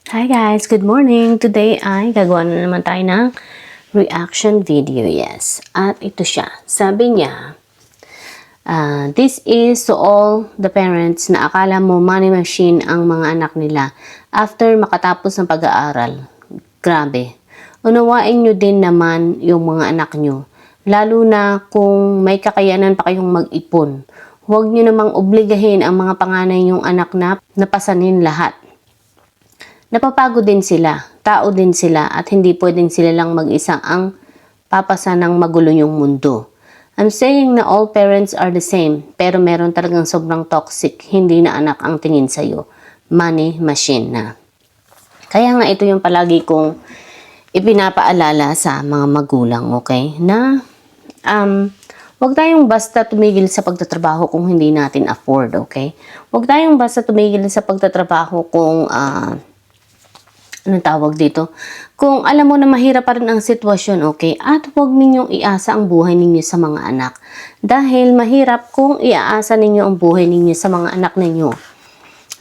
Hi guys, good morning. Today ay gagawa na naman tayo ng reaction video, yes. At ito siya. Sabi niya, this is to all the parents na akala mo money machine ang mga anak nila after makatapos ng pag-aaral. Grabe. Unawain nyo din naman yung mga anak nyo. Lalo na kung may kakayanan pa kayong mag-ipon. Huwag nyo namang obligahin ang mga panganay yung anak na napasanin lahat. Napapagod din sila, tao din sila at hindi pwedeng sila lang mag-isa ang papasa ng magulo yung mundo. I'm saying na all parents are the same pero meron talagang sobrang toxic, hindi na anak ang tingin sa'yo. Money machine na. Kaya nga ito yung palagi kong ipinapaalala sa mga magulang, okay? Na huwag tayong basta tumigil sa pagtatrabaho kung hindi natin afford, okay? Huwag tayong basta tumigil sa pagtatrabaho kung anong tawag dito? Kung alam mo na mahirap pa rin ang sitwasyon, okay? At huwag ninyong iasa ang buhay ninyo sa mga anak. Dahil mahirap kung iaasa ninyo ang buhay ninyo sa mga anak ninyo.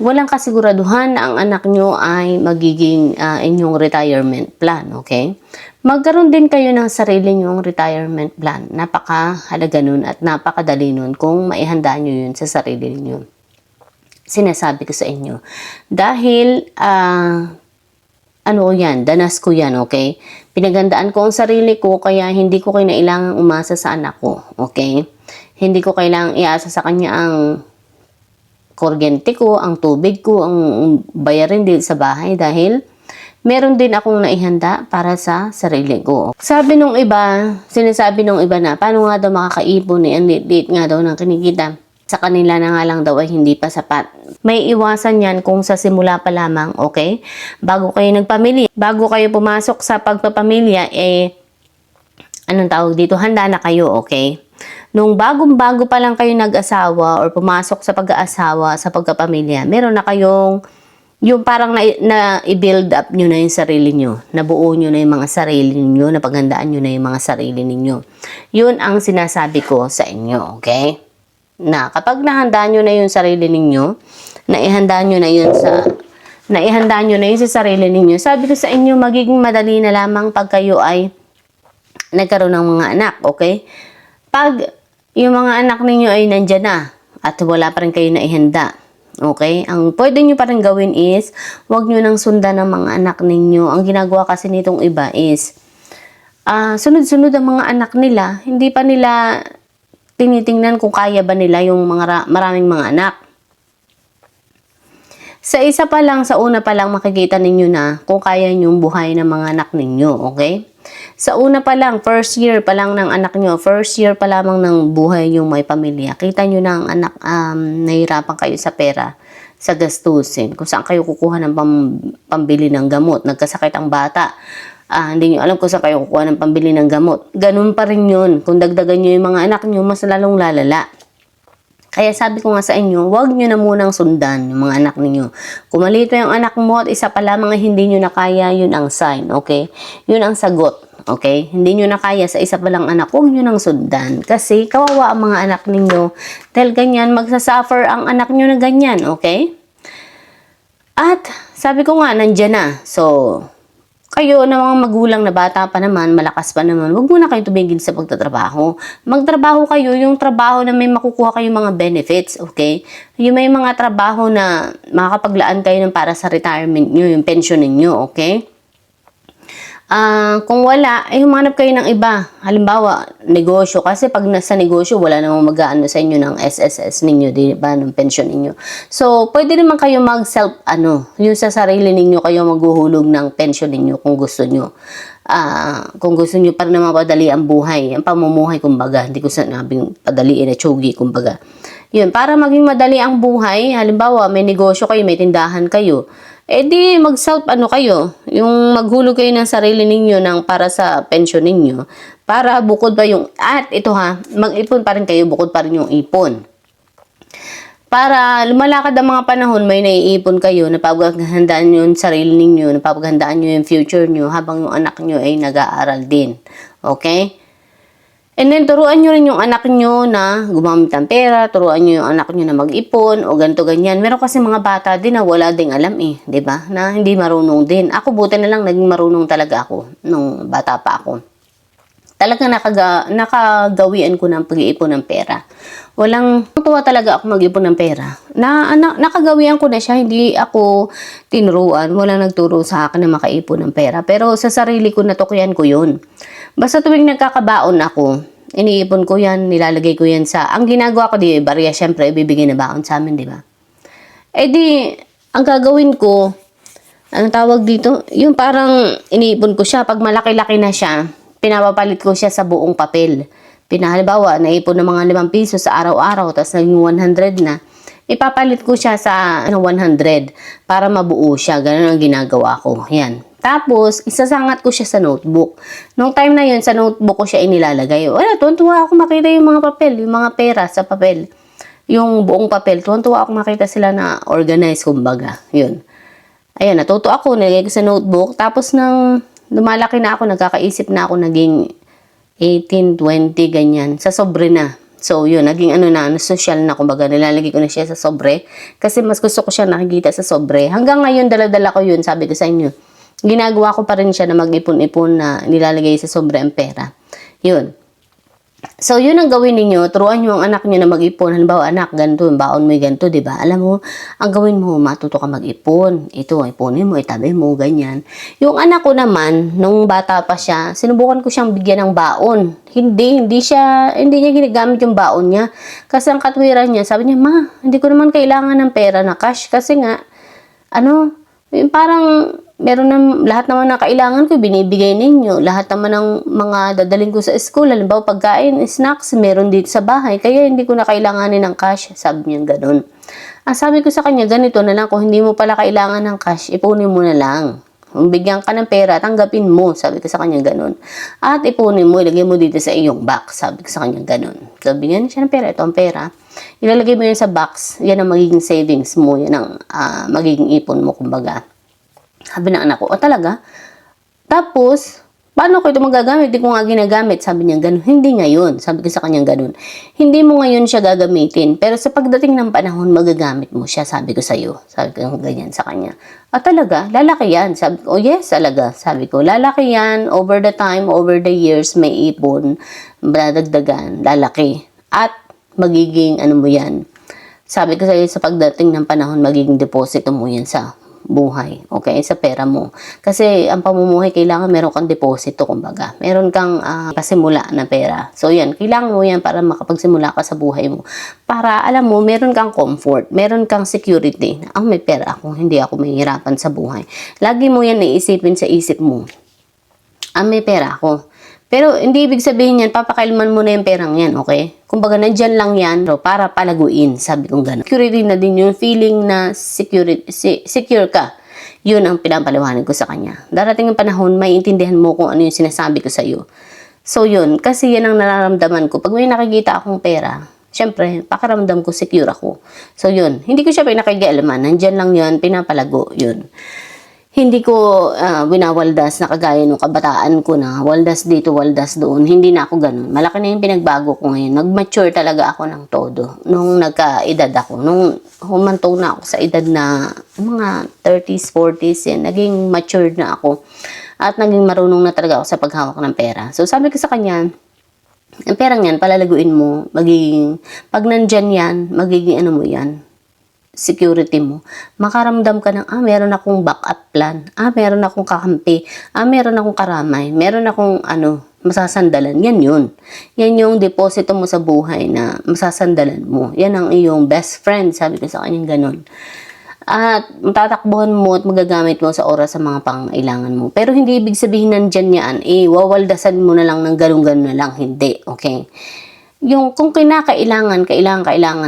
Walang kasiguraduhan na ang anak nyo ay magiging inyong retirement plan, okay? Magkaroon din kayo ng sarili nyong retirement plan. Napakahalaga nun at napakadali nun kung maihanda nyo yun sa sarili ninyo. Sinasabi ko sa inyo. Dahil, danas ko yan, okay? Pinagandaan ko ang sarili ko, kaya hindi ko kailangang umasa sa anak ko, okay? Hindi ko kailangang iasa sa kanya ang kuryente ko, ang tubig ko, ang bayarin din sa bahay dahil meron din akong naihanda para sa sarili ko. Sinasabi nung iba na, paano nga daw makakaipon ang liit nga daw ng kinikita? Sa kanila na nga lang daw ay hindi pa sapat. May iwasan yan kung sa simula pa lamang, okay? Bago kayo nagpamilya, bago kayo pumasok sa pagpapamilya, anong tawag dito? Handa na kayo, okay? Nung bagong-bago pa lang kayo nag-asawa or pumasok sa pag-aasawa, sa pagpapamilya, meron na kayong yung parang na-build up nyo na yung sarili nyo. Nabuo nyo na yung mga sarili nyo, napaghandaan nyo na yung mga sarili ninyo. Yun ang sinasabi ko sa inyo, okay? Na kapag nahanda nyo na yung sarili ninyo, naihanda nyo na yun sa sarili ninyo, sabi ko sa inyo, magiging madali na lamang pag kayo ay nagkaroon ng mga anak, okay? Pag yung mga anak ninyo ay nandyan na at wala pa rin kayo naihanda, okay? Ang pwede nyo pa rin gawin is, huwag nyo nang sundan ng mga anak ninyo. Ang ginagawa kasi nitong iba is, sunod-sunod ang mga anak nila, hindi pa nila tinitingnan kung kaya ba nila yung maraming mga anak. Sa una pa lang makikita ninyo na kung kaya nyong buhay ng mga anak ninyo, okay? Sa una pa lang, first year pa lang ng anak nyo, first year pa lamang ng buhay yung may pamilya, kita nyo na ang anak, nahirapan kayo sa pera, sa gastusin, kung saan kayo kukuha ng pambili ng gamot, nagkasakit ang bata, hindi nyo alam kung saan kayo kukuha ng pambili ng gamot. Ganun pa rin yun. Kung dagdagan nyo yung mga anak nyo, mas lalong lalala. Kaya sabi ko nga sa inyo, huwag nyo na munang sundan yung mga anak ninyo. Kung maliit pa yung anak mo at isa pa lamang ay hindi nyo na kaya, yun ang sign, okay? Yun ang sagot, okay? Hindi nyo na kaya sa isa pa lang anak, huwag nyo nang sundan. Kasi kawawa ang mga anak ninyo. Dahil ganyan, magsasuffer ang anak nyo na ganyan, okay? At sabi ko nga, nandyan na. So, kayo na mga magulang na bata pa naman, malakas pa naman, huwag muna kayo tumigil sa pagtatrabaho. Magtrabaho kayo, yung trabaho na may makukuha kayong mga benefits, okay? Yung may mga trabaho na makakapaglaan kayo ng para sa retirement nyo, yung pension ninyo, okay? Kung wala, ay humanap kayo ng iba. Halimbawa, negosyo. Kasi pag nasa negosyo, wala namang mag-aano sa inyo ng SSS ninyo, di ba, ng pension ninyo. So, pwede naman kayo mag-self, yung sa sarili ninyo, kayo maghuhulog ng pension ninyo kung gusto nyo. Kung gusto nyo para naman padali ang buhay, ang pamumuhay, kumbaga. Hindi ko sinabing padaliin na tsugi, kumbaga. Yun, para maging madali ang buhay, halimbawa, may negosyo kayo, may tindahan kayo, di mag-self kayo, yung maghulog kayo ng sarili ninyo ng para sa pension ninyo, para bukod pa yung, at ito mag-ipon pa rin kayo, bukod pa rin yung ipon. Para lumalakad ang mga panahon, may naiipon kayo, napaghandaan nyo yung sarili ninyo, napaghandaan nyo yung future nyo, habang yung anak nyo ay nag-aaral din. Okay? And then, turuan nyo rin yung anak nyo na gumamit ng pera, turuan nyo yung anak nyo na mag-ipon, o ganito, ganyan. Meron kasi mga bata din na wala ding alam eh, di ba? Na hindi marunong din. Ako, buti na lang, naging marunong talaga ako nung bata pa ako. Talagang nakagawian ko ng pag-iipon ng pera. Walang tuwa talaga ako mag-ipon ng pera. Nakagawian ko na siya, hindi ako tinuruan. Walang nagturo sa akin na makaipon ng pera. Pero sa sarili ko, natukuyan ko yun. Basta tuwing nagkakabaon ako, iniipon ko yan, nilalagay ko yan sa... Ang ginagawa ko, di barya, syempre, ibibigay na baon sa amin, di ba? Eh di, ang gagawin ko, anong tawag dito? Yung parang iniipon ko siya, pag malaki-laki na siya, pinapapalit ko siya sa buong papel. Halimbawa, naipon ng mga 5 piso sa araw-araw, tapos naging 100 na. Ipapalit ko siya sa 100 para mabuo siya. Ganun ang ginagawa ko. Yan. Tapos, isasangat ko siya sa notebook. Nung time na yun, sa notebook ko siya inilalagay. Wala, tuwan-tuwa ako makita yung mga papel, yung mga pera sa papel. Yung buong papel, tuwan-tuwa ako makita sila na organized, kumbaga. Yun. Ayan, natuto ako, nilagay ko sa notebook. Tapos nang lumalaki na ako, nagkakaisip na ako, naging 18, 20, ganyan. Sa sobre na. So, yun, naging social na, kumbaga, nilalagay ko na siya sa sobre. Kasi mas gusto ko siya nakikita sa sobre. Hanggang ngayon, dala-dala ko yun, sabi ko sa inyo. Ginagawa ko pa rin siya na mag-ipon-ipon na nilalagay sa sobre ang pera. Yun. So, yun ang gawin ninyo. Turuan nyo ang anak nyo na mag-ipon. Halimbawa, anak, ganito, baon mo ganito, diba? Alam mo, ang gawin mo, matuto ka mag-ipon. Ito, ipunin mo, itabi mo, ganyan. Yung anak ko naman, nung bata pa siya, sinubukan ko siyang bigyan ng baon. Hindi niya ginagamit yung baon niya. Kasi ang katwiran niya, sabi niya, ma, hindi ko naman kailangan ng pera na cash. Kasi nga, yung parang, meron na, lahat naman na kailangan ko, binibigay ninyo. Lahat naman ng mga dadaling ko sa school, halimbawa pagkain, snacks, meron dito sa bahay. Kaya hindi ko na kailanganin ng cash. Sabi niya ganun. Sabi ko sa kanya, ganito na lang, kung hindi mo pala kailangan ng cash, ipunin mo na lang. Kung bigyan ka ng pera, tanggapin mo. Sabi ko sa kanya ganun. At ipunin mo, ilagay mo dito sa iyong box. Sabi ko sa kanya ganun. Sabi niya siya ng pera, ito ang pera. Ilalagay mo yan sa box. Yan ang magiging savings mo. Yan ang magiging ipon mo, kumbaga. Sabi ng anak ko, talaga? Tapos, paano ko ito magagamit? Hindi ko nga ginagamit. Sabi niya, ganun. Hindi ngayon. Sabi ko sa kanya, ganun. Hindi mo ngayon siya gagamitin. Pero sa pagdating ng panahon, magagamit mo siya. Sabi ko sa'yo. Sabi ko ganyan sa kanya. Talaga? Lalaki yan? Sabi ko, yes, talaga. Sabi ko, lalaki yan. Over the time, over the years, may ipon. Dadagdagan. Lalaki. At magiging, mo yan. Sabi ko sa'yo, sa pagdating ng panahon, magiging deposito mo yan sa buhay, okay, sa pera mo. Kasi ang pamumuhay, kailangan meron kang deposito, kumbaga. Meron kang pasimula na pera. So yan, kailangan mo yan para makapagsimula ka sa buhay mo. Para, alam mo, meron kang comfort, meron kang security. May pera ako, hindi ako mahihirapan sa buhay. Lagi mo yan iisipin sa isip mo. May pera ako. Pero hindi ibig sabihin yan, papakailman mo na yung perang yan, okay? Kumbaga, nandyan lang yan para palaguin, sabi kong gano'n. Security na din yung feeling na secure ka. Yun ang pinapaliwanag ko sa kanya. Darating yung panahon, maiintindihan mo kung ano yung sinasabi ko sa iyo. So yun, kasi yan ang nararamdaman ko. Pag may nakikita akong pera, syempre, pakiramdam ko, secure ako. So yun, hindi ko siya pinakikialaman. Nandyan lang yun, pinapalago, yun. Hindi ko winawaldas na kagaya nung kabataan ko na waldas dito, waldas doon. Hindi na ako ganun. Malaki na yung pinagbago ko ngayon. Nag-mature talaga ako ng todo. Nung nagka-edad ako. Nung humantong na ako sa edad na mga 30s, 40s, yan, naging matured na ako. At naging marunong na talaga ako sa paghawak ng pera. So sabi ko sa kanya, ang perang yan, palalaguin mo. Magiging, pag nandyan yan, magiging mo yan, security mo. Makaramdam ka ng, meron akong backup plan. Meron akong kakampi. Meron akong karamay. Meron akong, masasandalan. Yan yun. Yan yung deposito mo sa buhay na masasandalan mo. Yan ang iyong best friend. Sabi ko sa kanyang ganun. At matatakbuhan mo at magagamit mo sa oras sa mga pangailangan mo. Pero hindi ibig sabihin nandyan yan. Wawaldasan mo na lang ng ganun-ganun na lang. Hindi. Okay? Yung kung kailangan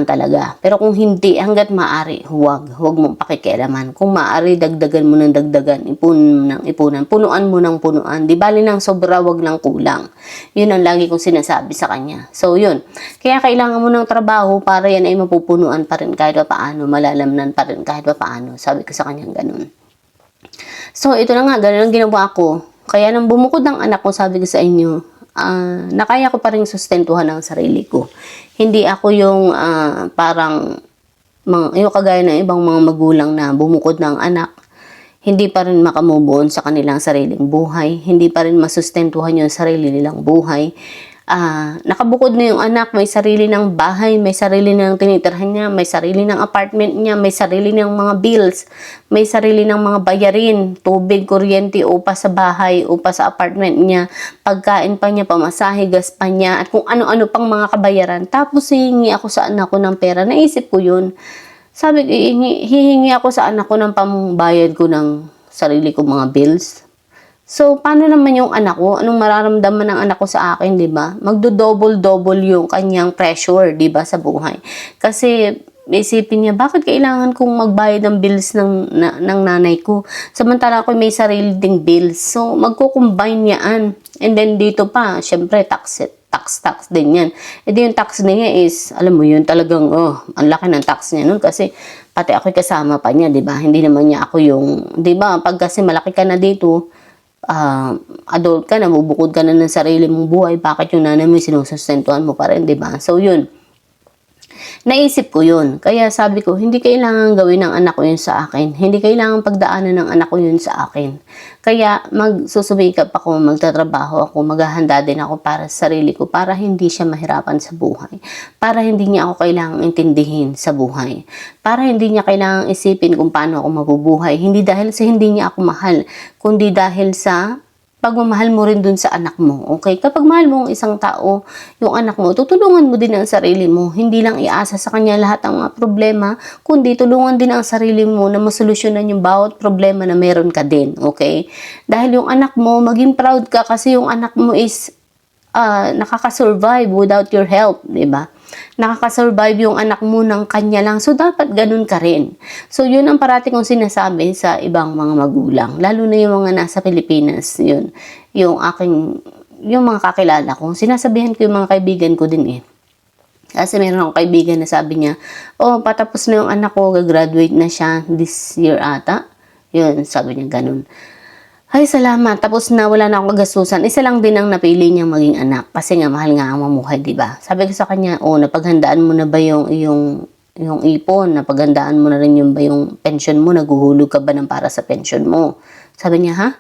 talaga. Pero kung hindi, hanggat maaari, huwag mong pakikialaman. Kung maaari, dagdagan mo ng dagdagan, ipunan, punuan mo ng punuan. Di bali ng sobra, wag lang kulang. Yun ang lagi kong sinasabi sa kanya. So yun, kaya kailangan mo ng trabaho para yan ay mapupunuan pa rin kahit pa paano, malalamnan pa rin kahit pa paano. Sabi ko sa kanya ganun. So ito na nga, ganun ang ginawa ko. Kaya nang bumukod ng anak ko, sabi ko sa inyo, na kaya ko pa rin sustentuhan ang sarili ko. Hindi ako yung parang yung kagaya ng ibang mga magulang na bumukod ng anak, hindi pa rin makamove on sa kanilang sariling buhay, hindi pa rin masustentuhan yung sarili nilang buhay. Nakabukod na yung anak, may sarili ng bahay, may sarili ng tinitirhan niya, may sarili ng apartment niya, may sarili ng mga bills, may sarili ng mga bayarin, tubig, kuryente, upa sa bahay, upa sa apartment niya, pagkain pa niya, pamasahe, gas pa niya, at kung ano-ano pang mga kabayaran. Tapos hihingi ako sa anak ko ng pera. Naisip ko yun. Sabi ko, hihingi ako sa anak ko ng pambayad ko ng sarili ko mga bills. So, paano naman yung anak ko? Anong mararamdaman ng anak ko sa akin, di ba? Magdo-double-double yung kanyang pressure, di ba, sa buhay. Kasi, isipin niya, bakit kailangan kong magbayad ng bills ng nanay ko? Samantala ako may sarili ding bills. So, magkukombine niyaan. And then, dito pa, syempre, tax din yan. E di yung tax niya is, alam mo yun, talagang, ang laki ng tax niya nun kasi pati ako kasama pa niya, di ba? Hindi naman niya ako yung, di ba, pag kasi malaki ka na dito, adult ka na, bubukod ka na ng sarili mong buhay, bakit yung nanay mo sinusustentuhan mo pa rin, di ba? So, yun. Naisip ko yun. Kaya sabi ko, hindi kailangan gawin ng anak ko yun sa akin. Hindi kailangan pagdaanan ng anak ko yun sa akin. Kaya magsusumikap ako, magtatrabaho ako, maghahanda din ako para sa sarili ko, para hindi siya mahirapan sa buhay. Para hindi niya ako kailangang intindihin sa buhay. Para hindi niya kailangang isipin kung paano ako mabubuhay. Hindi dahil sa hindi niya ako mahal, kundi dahil sa pagmamahal mo rin dun sa anak mo, okay? Kapag mahal mo ang isang tao, yung anak mo, tutulungan mo din ang sarili mo. Hindi lang iasa sa kanya lahat ng mga problema, kundi tulungan din ang sarili mo na masolusyonan yung bawat problema na meron ka din, okay? Dahil yung anak mo, maging proud ka kasi yung anak mo is nakaka-survive without your help, di ba? Nakaka-survive yung anak mo ng kanya lang. So, dapat ganun ka rin. So, yun ang parati kong sinasabi sa ibang mga magulang. Lalo na yung mga nasa Pilipinas. Yun. Yung mga kakilala ko. Sinasabihan ko yung mga kaibigan ko din eh. Kasi meron akong kaibigan na sabi niya, patapos na yung anak ko, gagraduate na siya this year ata. Yun, sabi niya ganun. Ay, salamat. Tapos na wala na akong kagastusan. Isa lang din ang napili niyang maging anak. Kasi nga, mahal nga ang mamuhay, diba? Sabi ko sa kanya, napaghandaan mo na ba yung ipon? Napaghandaan mo na rin yung pension mo? Naguhulog ka ba ng para sa pension mo? Sabi niya, ha?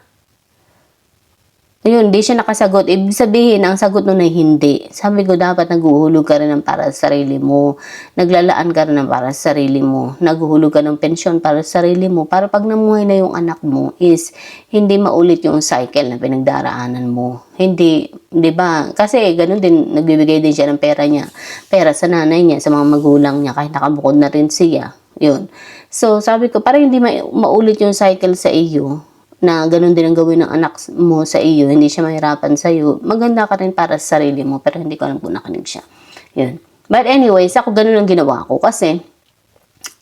Ayun, di siya nakasagot. Ibig sabihin, ang sagot nun ay hindi. Sabi ko, dapat naguhulog ka rin ng para sa sarili mo. Naglalaan ka rin ng para sa sarili mo. Naguhulog ka ng pensyon para sa sarili mo. Para pag namuhay na yung anak mo is hindi maulit yung cycle na pinagdaraanan mo. Hindi, di ba? Kasi ganun din, nagbibigay din siya ng pera niya. Pera sa nanay niya, sa mga magulang niya, kahit nakabukod na rin siya. Yun. So, sabi ko, para hindi maulit yung cycle sa iyo, na ganun din ang gawin ng anak mo sa iyo, hindi siya mahirapan sa iyo, maganda ka rin para sa sarili mo, pero hindi ko alam kung nakinig siya. Yun. But anyways, ako ganun ang ginawa ko kasi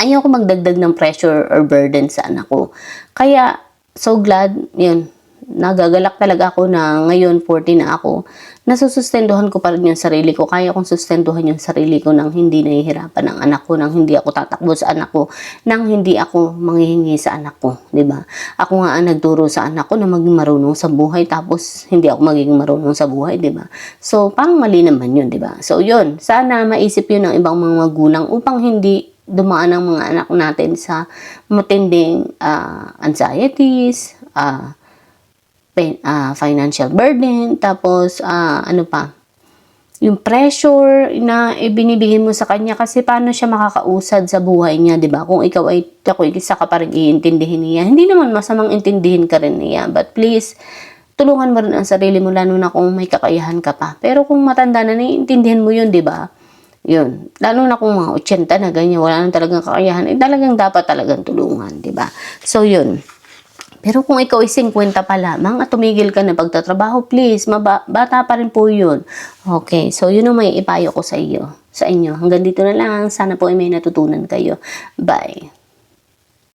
ayaw ko magdagdag ng pressure or burden sa anak ko. Kaya, so glad, yun, nagagalak talaga ako na ngayon 40 na ako, nasusustentuhan ko pa rin yung sarili ko. Kaya kong sustentuhan yung sarili ko nang hindi nahihirapan ng anak ko, nang hindi ako tatakbo sa anak ko, nang hindi ako manghihingi sa anak ko, di ba? Ako nga ang nagturo sa anak ko na maging marunong sa buhay, tapos hindi ako magiging marunong sa buhay, di ba? So, parang mali naman yun, di ba? So, yun, sana maisip yun ng ibang mga magulang upang hindi dumaan ang mga anak natin sa matinding anxieties, financial burden, tapos ano pa, yung pressure na ibinibigay mo sa kanya kasi paano siya makakausad sa buhay niya, 'di ba? Kung ikaw ay isa ka pa rin iintindihin niya. Hindi naman masamang intindihin ka rin niya, but please tulungan mo rin ang sarili mo lalo na kung may kakayahan ka pa. Pero kung matanda na, naiintindihan mo 'yun, 'di ba? Yun. Lalo na kung mga 80 na ganyan, wala nang talagang kakayahan, talagang dapat talagang tulungan, 'di ba? So 'yun. Pero kung ikaw ay 50 pa lamang at tumigil ka na pagtatrabaho, please, bata pa rin po yun. Okay, so yun ang may ipayo ko sa inyo. Hanggang dito na lang. Sana po ay may natutunan kayo. Bye.